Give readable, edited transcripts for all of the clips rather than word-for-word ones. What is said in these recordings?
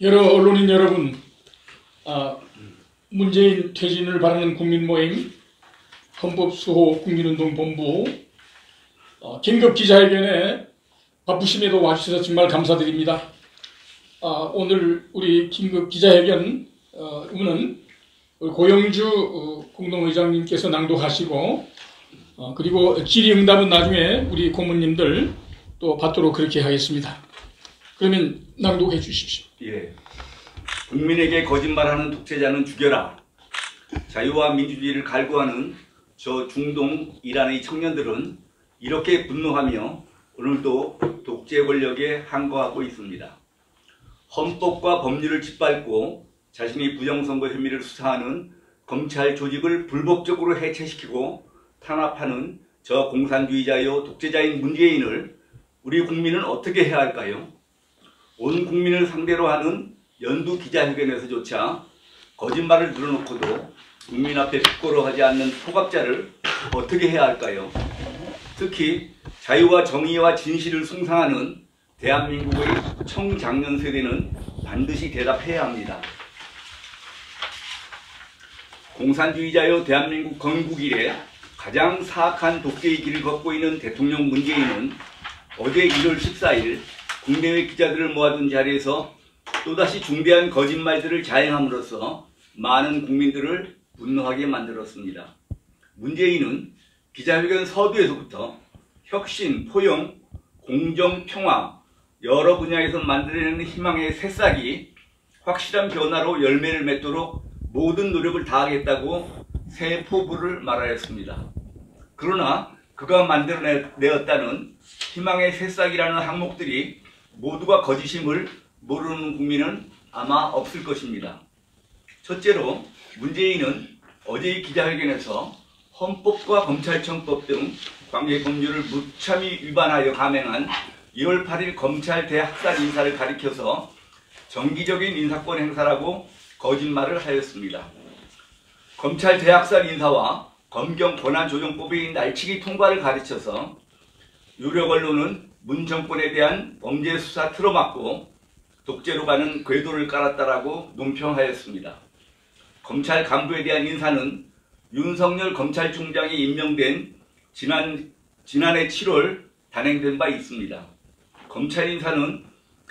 여러 언론인 여러분, 문재인 퇴진을 바라는 국민모임, 헌법수호 국민운동본부 긴급 기자회견에 바쁘심에도 와주셔서 정말 감사드립니다. 오늘 우리 긴급 기자회견 은 고영주 공동의장님께서 낭독하시고 그리고 질의응답은 나중에 우리 고문님들 또 받도록 그렇게 하겠습니다. 그러면 낭독해 주십시오. 예. 국민에게 거짓말하는 독재자는 죽여라. 자유와 민주주의를 갈구하는 저 중동 이란의 청년들은 이렇게 분노하며 오늘도 독재 권력에 항거하고 있습니다. 헌법과 법률을 짓밟고 자신이 부정선거 혐의를 수사하는 검찰 조직을 불법적으로 해체시키고 탄압하는 저 공산주의자요 독재자인 문재인을 우리 국민은 어떻게 해야 할까요? 온 국민을 상대로 하는 연두 기자회견에서조차 거짓말을 늘어놓고도 국민 앞에 부끄러워하지 않는 포갑자를 어떻게 해야 할까요? 특히 자유와 정의와 진실을 숭상하는 대한민국의 청장년 세대는 반드시 대답해야 합니다. 공산주의자여 대한민국 건국 이래 가장 사악한 독재의 길을 걷고 있는 대통령 문재인은 어제 1월 14일 국내외 기자들을 모아둔 자리에서 또다시 중대한 거짓말들을 자행함으로써 많은 국민들을 분노하게 만들었습니다. 문재인은 기자회견 서두에서부터 혁신, 포용, 공정, 평화 여러 분야에서 만들어내는 희망의 새싹이 확실한 변화로 열매를 맺도록 모든 노력을 다하겠다고 새 포부를 말하였습니다. 그러나 그가 만들어내었다는 희망의 새싹이라는 항목들이 모두가 거짓임을 모르는 국민은 아마 없을 것입니다. 첫째로 문재인은 어제의 기자회견에서 헌법과 검찰청법 등 관계 법률을 무참히 위반하여 감행한 2월 8일 검찰 대학살 인사를 가리켜서 정기적인 인사권 행사라고 거짓말을 하였습니다. 검찰 대학살 인사와 검경 권한조정법의 날치기 통과를 가르쳐서 유력 언론은 문 정권에 대한 범죄 수사 틀어막고 독재로 가는 궤도를 깔았다라고 논평하였습니다. 검찰 간부에 대한 인사는 윤석열 검찰총장이 임명된 지난해 7월 단행된 바 있습니다. 검찰 인사는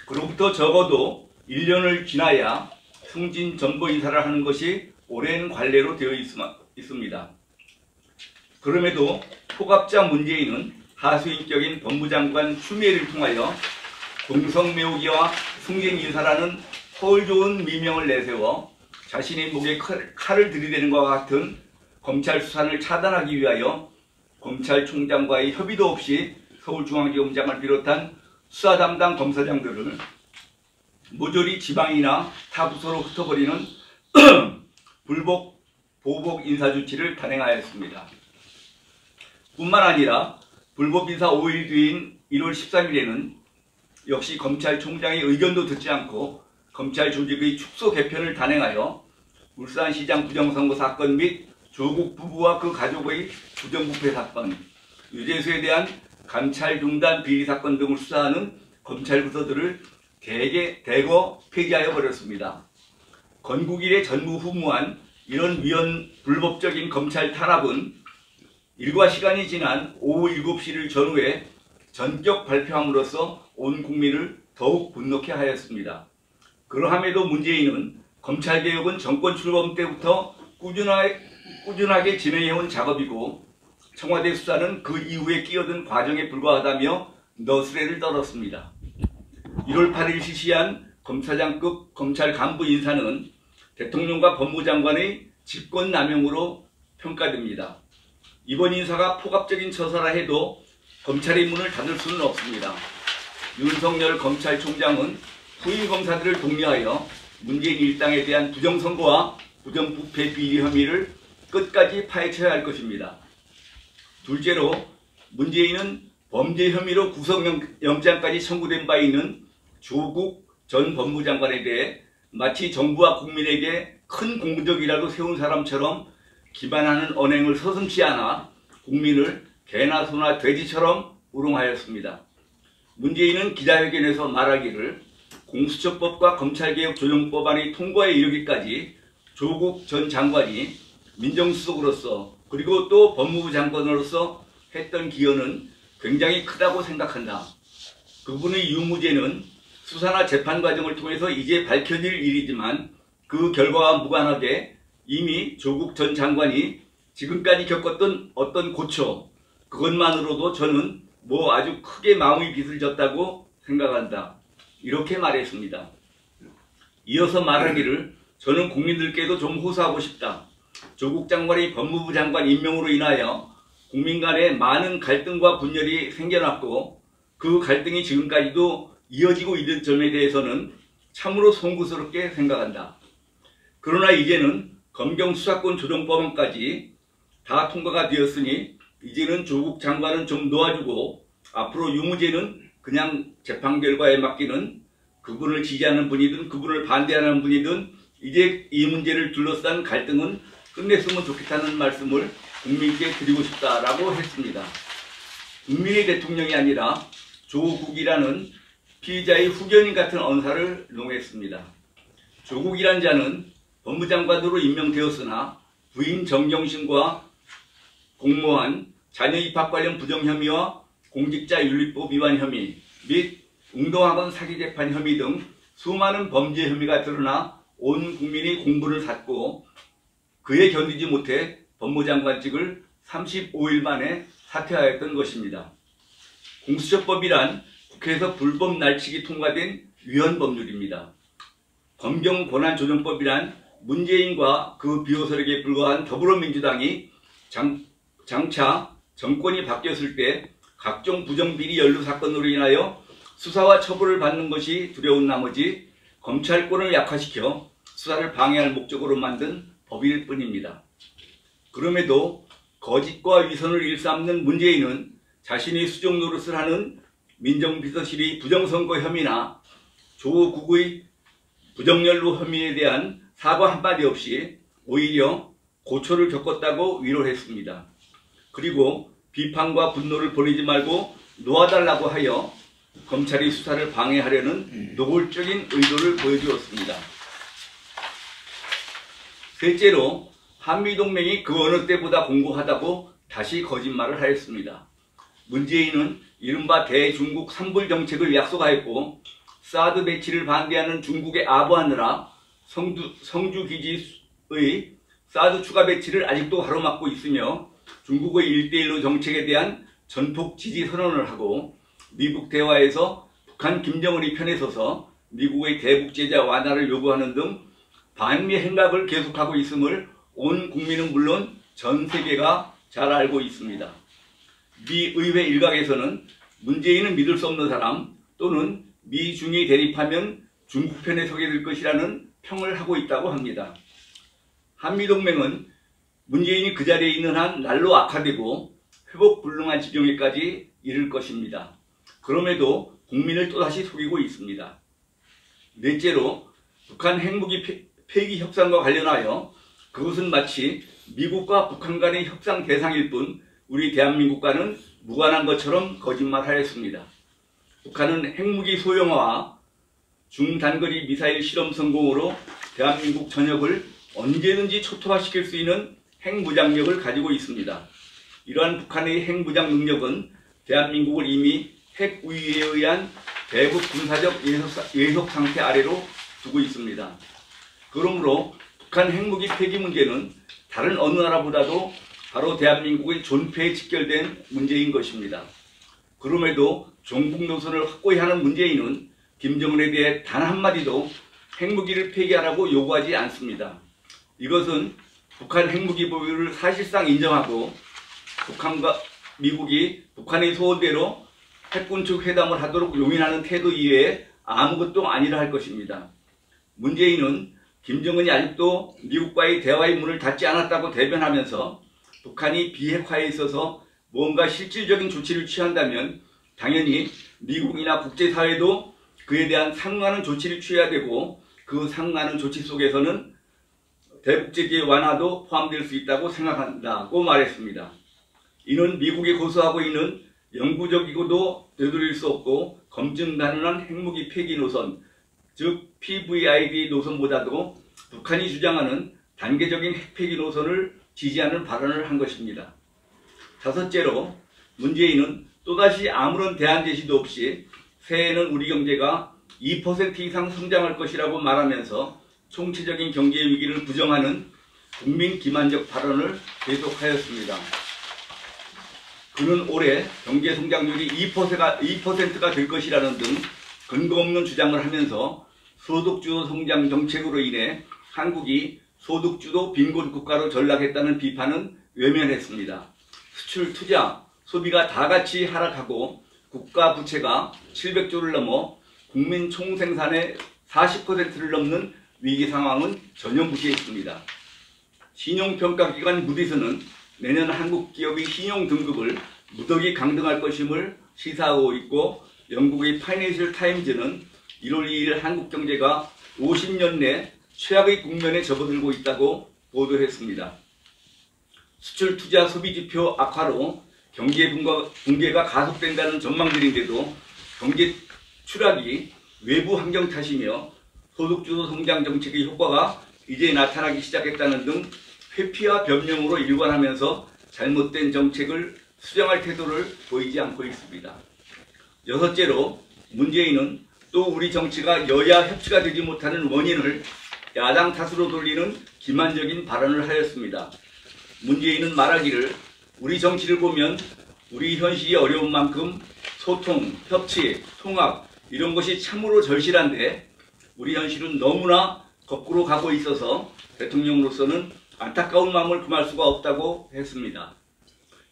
그로부터 적어도 1년을 지나야 승진 전보 인사를 하는 것이 오랜 관례로 되어 있습니다. 그럼에도 포갑자 문재인은 하수인격인 법무장관 추미애를 통하여 공성매우기와 승진 인사라는 허울 좋은 미명을 내세워 자신의 목에 칼을 들이대는 것과 같은 검찰 수사를 차단하기 위하여 검찰총장과의 협의도 없이 서울중앙지검장을 비롯한 수사 담당 검사장들을 모조리 지방이나 타 부서로 흩어버리는 보복 인사조치를 단행하였습니다. 뿐만 아니라 불법 인사 5일 뒤인 1월 13일에는 역시 검찰총장의 의견도 듣지 않고 검찰 조직의 축소 개편을 단행하여 울산시장 부정선거 사건 및 조국 부부와 그 가족의 부정부패 사건, 유재수에 대한 감찰 중단 비리 사건 등을 수사하는 검찰 부서들을 대거 폐지하여 버렸습니다. 건국 이래 전무후무한 이런 불법적인 검찰 탄압은 일과 시간이 지난 오후 7시를 전후에 전격 발표함으로써 온 국민을 더욱 분노케 하였습니다. 그러함에도 문재인은 검찰개혁은 정권 출범 때부터 꾸준하게 진행해온 작업이고 청와대 수사는 그 이후에 끼어든 과정에 불과하다며 너스레를 떨었습니다. 1월 8일 실시한 검사장급 검찰 간부 인사는 대통령과 법무장관의 직권남용으로 평가됩니다. 이번 인사가 포갑적인 처사라 해도 검찰의 문을 닫을 수는 없습니다. 윤석열 검찰총장은 후임 검사들을 독려하여 문재인 일당에 대한 부정선거와 부정부패 비리 혐의를 끝까지 파헤쳐야 할 것입니다. 둘째로 문재인은 범죄 혐의로 구속영장까지 청구된 바 있는 조국 전 법무장관에 대해 마치 정부와 국민에게 큰 공적이라도 세운 사람처럼 기반하는 언행을 서슴지 않아 국민을 개나 소나 돼지처럼 우롱하였습니다. 문재인은 기자회견에서 말하기를 공수처법과 검찰개혁 조정법안이 통과에 이르기까지 조국 전 장관이 민정수석으로서 그리고 또 법무부 장관으로서 했던 기여는 굉장히 크다고 생각한다. 그분의 유무죄는 수사나 재판 과정을 통해서 이제 밝혀질 일이지만 그 결과와 무관하게 이미 조국 전 장관이 지금까지 겪었던 어떤 고초, 그것만으로도 저는 아주 크게 마음의 빚을 졌다고 생각한다. 이렇게 말했습니다. 이어서 말하기를 저는 국민들께도 좀 호소하고 싶다. 조국 장관의 법무부 장관 임명으로 인하여 국민 간에 많은 갈등과 분열이 생겨났고 그 갈등이 지금까지도 이어지고 있는 점에 대해서는 참으로 송구스럽게 생각한다. 그러나 이제는 검경 수사권 조정법안까지 다 통과가 되었으니 이제는 조국 장관은 좀 놓아주고 앞으로 유무죄는 그냥 재판 결과에 맡기는 그분을 지지하는 분이든 그분을 반대하는 분이든 이제 이 문제를 둘러싼 갈등은 끝냈으면 좋겠다는 말씀을 국민께 드리고 싶다라고 했습니다. 국민의 대통령이 아니라 조국이라는 피의자의 후견인 같은 언사를 농했습니다. 조국이란 자는 법무장관으로 임명되었으나 부인 정경심과 공모한 자녀 입학 관련 부정 혐의와 공직자윤리법 위반 혐의 및 웅동학원 사기 재판 혐의 등 수많은 범죄 혐의가 드러나 온 국민이 공분을 샀고 그에 견디지 못해 법무장관직을 35일 만에 사퇴하였던 것입니다. 공수처법이란 국회에서 불법 날치기 통과된 위헌 법률입니다. 검경 권한조정법이란 문재인과 그 비호설에게 불과한 더불어민주당이 장차 정권이 바뀌었을 때 각종 부정비리 연루 사건으로 인하여 수사와 처벌을 받는 것이 두려운 나머지 검찰권을 약화시켜 수사를 방해할 목적으로 만든 법일 뿐입니다. 그럼에도 거짓과 위선을 일삼는 문재인은 자신이 수정 노릇을 하는 민정비서실의 부정선거 혐의나 조국의 부정연루 혐의에 대한 사과 한마디 없이 오히려 고초를 겪었다고 위로했습니다. 그리고 비판과 분노를 보내지 말고 놓아달라고 하여 검찰이 수사를 방해하려는 노골적인 의도를 보여주었습니다. 셋째로 한미동맹이 그 어느 때보다 공고하다고 다시 거짓말을 하였습니다. 문재인은 이른바 대중국 삼불 정책을 약속하였고 사드 배치를 반대하는 중국에 아부하느라 성주 기지의 사드 추가 배치를 아직도 가로막고 있으며 중국의 1:1로 정책에 대한 전폭 지지 선언을 하고 미국 대화에서 북한 김정은이 편에 서서 미국의 대북 제재 완화를 요구하는 등 반미 행각을 계속하고 있음을 온 국민은 물론 전 세계가 잘 알고 있습니다. 미 의회 일각에서는 문재인은 믿을 수 없는 사람 또는 미중이 대립하면 중국 편에 서게 될 것이라는 평을 하고 있다고 합니다. 한미동맹은 문재인이 그 자리에 있는 한 날로 악화되고 회복 불능한 지경에까지 이를 것입니다. 그럼에도 국민을 또다시 속이고 있습니다. 넷째로 북한 핵무기 폐기 협상과 관련하여 그것은 마치 미국과 북한 간의 협상 대상일 뿐 우리 대한민국과는 무관한 것처럼 거짓말하였습니다. 북한은 핵무기 소형화와 중단거리 미사일 실험 성공으로 대한민국 전역을 언제든지 초토화시킬 수 있는 핵무장력을 가지고 있습니다. 이러한 북한의 핵무장 능력은 대한민국을 이미 핵우위에 의한 대북 군사적 예속 상태 아래로 두고 있습니다. 그러므로 북한 핵무기 폐기 문제는 다른 어느 나라보다도 바로 대한민국의 존폐에 직결된 문제인 것입니다. 그럼에도 종북 노선을 확고히 하는 문재인은 김정은에 대해 단 한마디도 핵무기를 폐기하라고 요구하지 않습니다. 이것은 북한 핵무기 보유를 사실상 인정하고 북한과 미국이 북한의 소원대로 핵군축 회담을 하도록 용인하는 태도 이외에 아무것도 아니라 할 것입니다. 문재인은 김정은이 아직도 미국과의 대화의 문을 닫지 않았다고 대변하면서 북한이 비핵화에 있어서 뭔가 실질적인 조치를 취한다면 당연히 미국이나 국제사회도 그에 대한 상응하는 조치를 취해야 되고 그 상응하는 조치 속에서는 대북제재 완화도 포함될 수 있다고 생각한다고 말했습니다. 이는 미국이 고수하고 있는 영구적이고도 되돌릴 수 없고 검증 가능한 핵무기 폐기 노선, 즉 PVID 노선보다도 북한이 주장하는 단계적인 핵폐기 노선을 지지하는 발언을 한 것입니다. 다섯째로 문재인은 또다시 아무런 대안 제시도 없이 새해에는 우리 경제가 2% 이상 성장할 것이라고 말하면서 총체적인 경제 위기를 부정하는 국민 기만적 발언을 계속하였습니다. 그는 올해 경제 성장률이 2%가 될 것이라는 등 근거 없는 주장을 하면서 소득주도 성장 정책으로 인해 한국이 소득주도 빈곤 국가로 전락했다는 비판은 외면했습니다. 수출, 투자, 소비가 다 같이 하락하고 국가 부채가 700조를 넘어 국민 총생산의 40%를 넘는 위기 상황은 전혀 무시했습니다. 신용평가기관 무디스는 내년 한국 기업의 신용 등급을 무더기 강등할 것임을 시사하고 있고, 영국의 파이낸셜 타임즈는 1월 2일 한국 경제가 50년 내 최악의 국면에 접어들고 있다고 보도했습니다. 수출, 투자, 소비 지표 악화로 경제 붕괴가 가속된다는 전망들인데도 경제 추락이 외부 환경 탓이며 소득주도 성장 정책의 효과가 이제 나타나기 시작했다는 등 회피와 변명으로 일관하면서 잘못된 정책을 수정할 태도를 보이지 않고 있습니다. 여섯째로 문재인은 또 우리 정치가 여야 협치가 되지 못하는 원인을 야당 탓으로 돌리는 기만적인 발언을 하였습니다. 문재인은 말하기를 우리 정치를 보면 우리 현실이 어려운 만큼 소통, 협치, 통합 이런 것이 참으로 절실한데 우리 현실은 너무나 거꾸로 가고 있어서 대통령으로서는 안타까운 마음을 금할 수가 없다고 했습니다.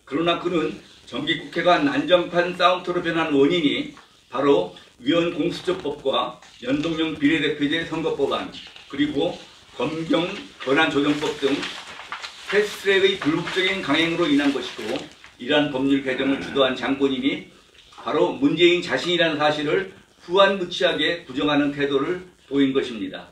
그러나 그는 정기국회가 난장판 싸움터로 변한 원인이 바로 위헌 공수처법과 연동형 비례대표제 선거법안 그리고 검경 권한조정법 등 패스트트랙의 불법적인 강행으로 인한 것이고, 이러한 법률 개정을 주도한 장본인이 바로 문재인 자신이라는 사실을 후안무치하게 부정하는 태도를 보인 것입니다.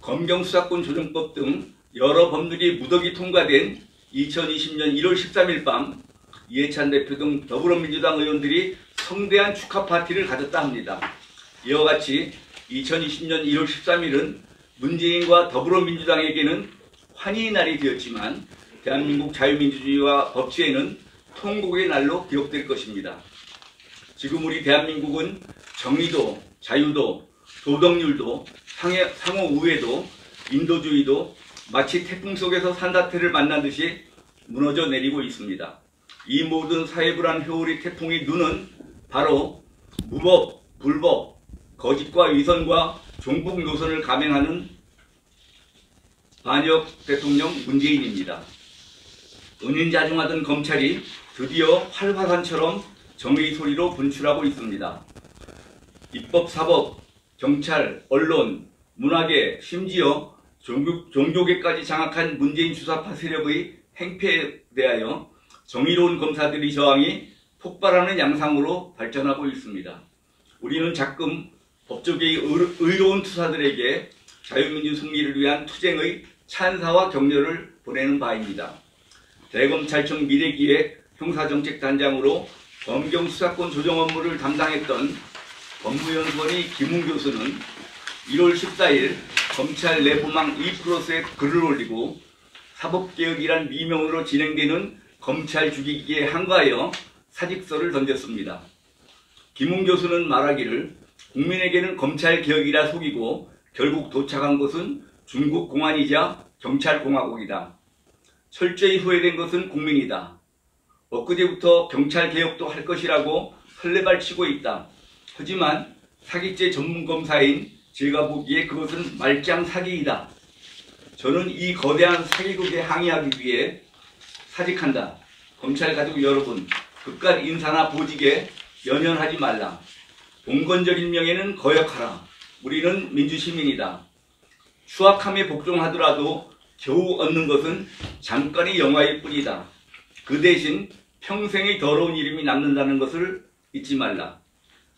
검경수사권 조정법 등 여러 법률이 무더기 통과된 2020년 1월 13일 밤 이해찬 대표 등 더불어민주당 의원들이 성대한 축하 파티를 가졌다 합니다. 이와 같이 2020년 1월 13일은 문재인과 더불어민주당에게는 환희의 날이 되었지만 대한민국 자유민주주의와 법치에는 통곡의 날로 기억될 것입니다. 지금 우리 대한민국은 정의도, 자유도, 도덕률도, 상호 우애도, 인도주의도 마치 태풍 속에서 산사태를 만난 듯이 무너져 내리고 있습니다. 이 모든 사회불안 회오리 태풍의 눈은 바로 무법, 불법, 거짓과 위선과 종북 노선을 감행하는 반역 대통령 문재인입니다. 은인자중하던 검찰이 드디어 활화산처럼 정의 소리로 분출하고 있습니다. 입법, 사법, 경찰, 언론, 문화계, 심지어 종교계까지 장악한 문재인 주사파 세력의 행패에 대하여 정의로운 검사들의 저항이 폭발하는 양상으로 발전하고 있습니다. 우리는 가끔 법조계의 의로운 투사들에게 자유민주 승리를 위한 투쟁의 찬사와 격려를 보내는 바입니다. 대검찰청 미래기획 형사정책단장으로 검경수사권 조정 업무를 담당했던 법무연수원의 김웅 교수는 1월 14일 검찰 내부망 2+에 글을 올리고 사법개혁이란 미명으로 진행되는 검찰 죽이기에 항거하여 사직서를 던졌습니다. 김웅 교수는 말하기를 국민에게는 검찰개혁이라 속이고 결국 도착한 것은 중국 공안이자 경찰공화국이다. 철저히 후회된 것은 국민이다. 엊그제부터 경찰개혁도 할 것이라고 설레발치고 있다. 하지만 사기죄 전문검사인 제가 보기에 그것은 말짱 사기이다. 저는 이 거대한 사기극에 항의하기 위해 사직한다. 검찰 가족 여러분, 그깟 인사나 보직에 연연하지 말라. 봉건적인 명예는 거역하라. 우리는 민주시민이다. 추악함에 복종하더라도 겨우 얻는 것은 잠깐의 영화일 뿐이다. 그 대신 평생의 더러운 이름이 남는다는 것을 잊지 말라.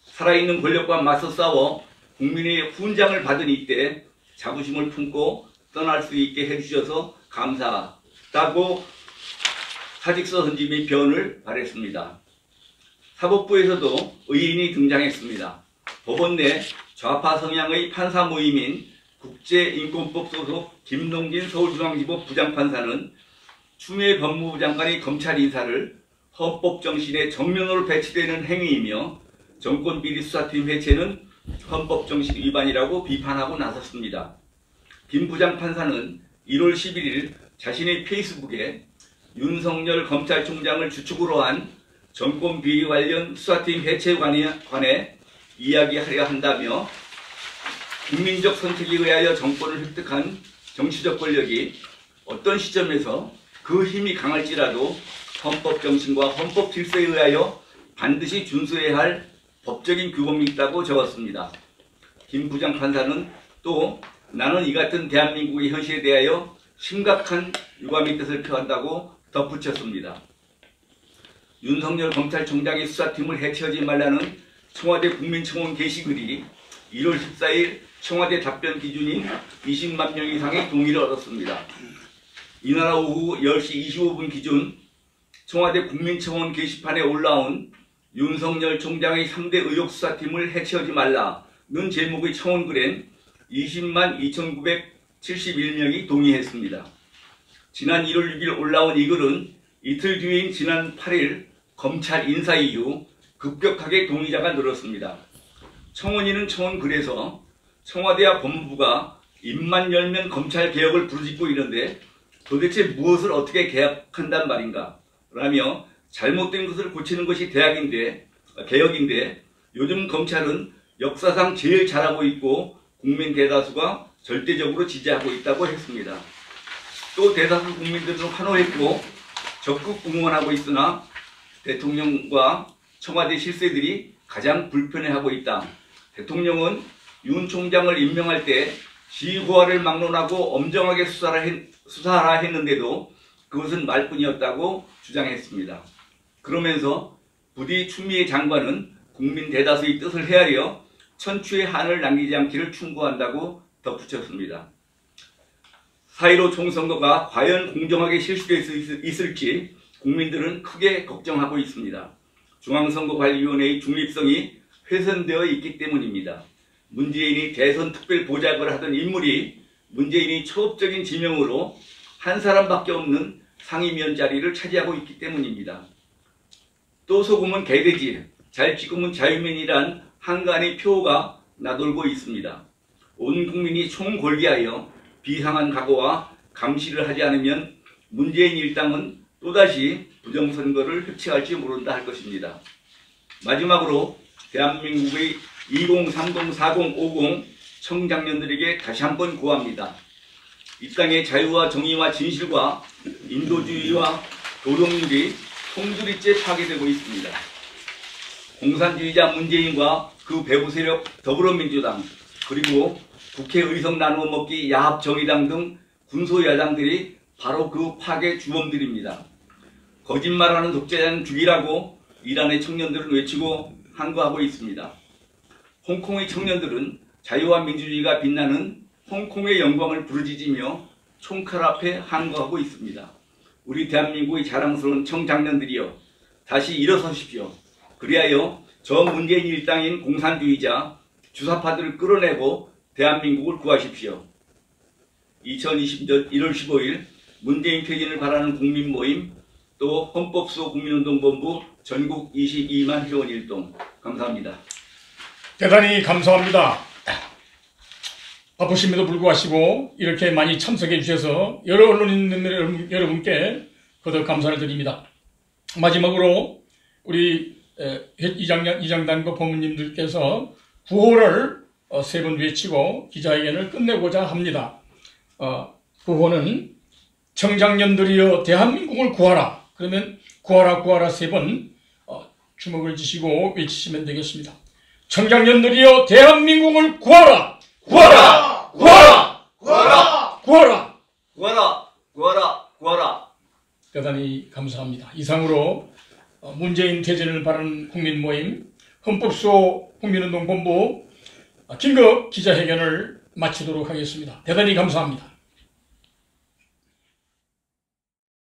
살아있는 권력과 맞서 싸워 국민의 훈장을 받은 이때 자부심을 품고 떠날 수 있게 해주셔서 감사하다고 사직서 던지 및 변을 바랬습니다. 사법부에서도 의인이 등장했습니다. 법원 내 좌파 성향의 판사 모임인 국제인권법 소속 김동진 서울중앙지법 부장판사는 추미애 법무부 장관의 검찰 인사를 헌법 정신에 정면으로 배치되는 행위이며 정권비리 수사팀 해체는 헌법 정신 위반이라고 비판하고 나섰습니다. 김 부장판사는 1월 11일 자신의 페이스북에 윤석열 검찰총장을 주축으로 한 정권비리 관련 수사팀 해체에 관해 이야기하려 한다며 국민적 선택에 의하여 정권을 획득한 정치적 권력이 어떤 시점에서 그 힘이 강할지라도 헌법 정신과 헌법 질서에 의하여 반드시 준수해야 할 법적인 규범이 있다고 적었습니다. 김 부장판사는 또 나는 이 같은 대한민국의 현실에 대하여 심각한 유감의 뜻을 표한다고 덧붙였습니다. 윤석열 검찰총장의 수사팀을 해체하지 말라는 청와대 국민청원 게시글이 1월 14일 청와대 답변 기준인 20만 명 이상의 동의를 얻었습니다. 이날 오후 10시 25분 기준 청와대 국민청원 게시판에 올라온 윤석열 총장의 3대 의혹 수사팀을 해체하지 말라는 제목의 청원글엔 20만 2,971명이 동의했습니다. 지난 1월 6일 올라온 이 글은 이틀 뒤인 지난 8일 검찰 인사 이후 급격하게 동의자가 늘었습니다. 청원인은 청원글에서 청와대와 법무부가 입만 열면 검찰 개혁을 부르짖고 있는데 도대체 무엇을 어떻게 개혁한단 말인가 라며 잘못된 것을 고치는 것이 개혁인데 요즘 검찰은 역사상 제일 잘하고 있고 국민 대다수가 절대적으로 지지하고 있다고 했습니다. 또 대다수 국민들은 환호했고 적극 응원하고 있으나 대통령과 청와대 실세들이 가장 불편해하고 있다. 대통령은 윤 총장을 임명할 때 지휘고하를 막론하고 엄정하게 수사하라 했는데도 그것은 말뿐이었다고 주장했습니다. 그러면서 부디 추미애 장관은 국민 대다수의 뜻을 헤아려 천추의 한을 남기지 않기를 충고한다고 덧붙였습니다. 4.15 총선거가 과연 공정하게 실시될 수 있을지 국민들은 크게 걱정하고 있습니다. 중앙선거관리위원회의 중립성이 훼손되어 있기 때문입니다. 문재인이 대선 특별 보좌관을 하던 인물이 문재인이 초업적인 지명으로 한 사람밖에 없는 상임위원 자리를 차지하고 있기 때문입니다. 또 소금은 개돼지, 잘 찍으면 자유민이란 한간의 표가 나돌고 있습니다. 온 국민이 총궐기하여 비상한 각오와 감시를 하지 않으면 문재인 일당은 또다시 부정선거를 획책할지 모른다 할 것입니다. 마지막으로 대한민국의 20, 30, 40, 50 청장년들에게 다시 한번 구합니다. 이 땅의 자유와 정의와 진실과 인도주의와 도덕률이 송두리째 파괴되고 있습니다. 공산주의자 문재인과 그 배후 세력 더불어민주당 그리고 국회 의석 나누어 먹기 야합정의당 등 군소야당들이 바로 그 파괴 주범들입니다. 거짓말하는 독재자는 죽이라고 이란의 청년들은 외치고 항거하고 있습니다. 홍콩의 청년들은 자유와 민주주의가 빛나는 홍콩의 영광을 부르짖으며 총칼 앞에 항거하고 있습니다. 우리 대한민국의 자랑스러운 청장년들이여 다시 일어서십시오. 그리하여 저 문재인 일당인 공산주의자 주사파들을 끌어내고 대한민국을 구하십시오. 2020년 1월 15일 문재인 퇴진을 바라는 국민모임 또 헌법수호 국민운동본부 전국 22만 회원 일동 감사합니다. 대단히 감사합니다. 바쁘심에도 불구하고 이렇게 많이 참석해 주셔서 여러 언론인 여러분께 거듭 감사를 드립니다. 마지막으로 우리 이장단과 법무님들께서 구호를 세 번 외치고 기자회견을 끝내고자 합니다. 구호는 청장년들이여 대한민국을 구하라. 그러면 구하라 구하라 세 번 주먹을 쥐시고 외치시면 되겠습니다. 청장년들이여 대한민국을 구하라. 구하라. 구하라. 구하라. 구하라. 구하라. 구하라. 구하라. 대단히 감사합니다. 이상으로 문재인 퇴진을 바라는 국민모임 헌법수호 국민운동본부 긴급 기자회견을 마치도록 하겠습니다. 대단히 감사합니다.